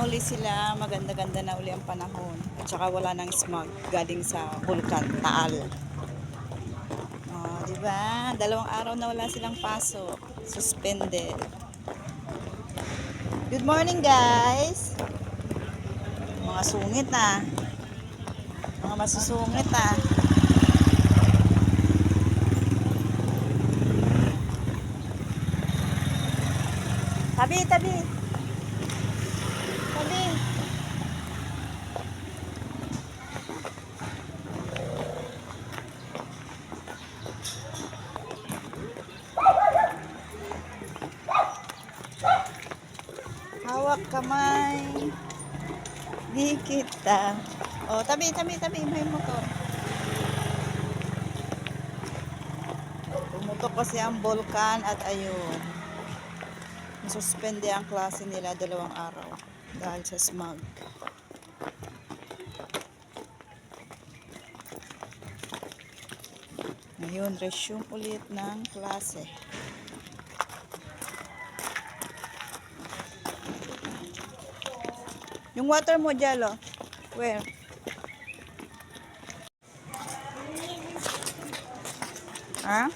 na uli sila, maganda-ganda na uli ang panahon. At saka wala nang smog galing sa Bulkan, Taal. Oh, di ba? 2 araw na wala silang pasok. Suspended. Good morning, guys. Mga sungit na. Mga masusungit na. Tabi, tabi. Tabi. Hawak kamay. Di kita. Oh, tabi, tabi, tabi. May motor. Tumutok kasi ang Bulkan at ayun. Nasuspende ang klase nila 2 araw dahil sa smog. Ngayon, resume ulit ng klase. Yung water mo, Jalo. Where? Ha?